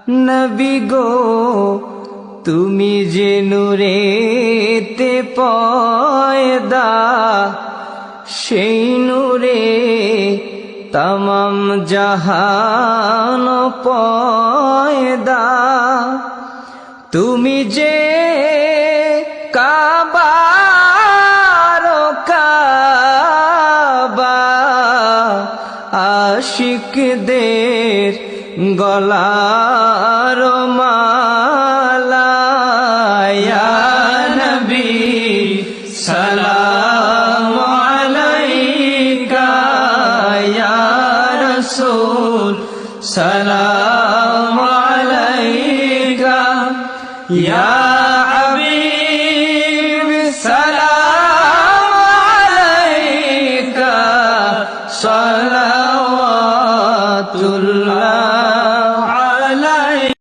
নবী গো তুমি যে নূরেতে পয়দা, সেই নূরে তমাম জাহান পয়দা। তুমি যে কাবার কাবা, আশিকদের গলার মালা। ইয়া নবী সালাম আলাইকা, ইয়া রাসূল সালাম আলাইকা, ইয়া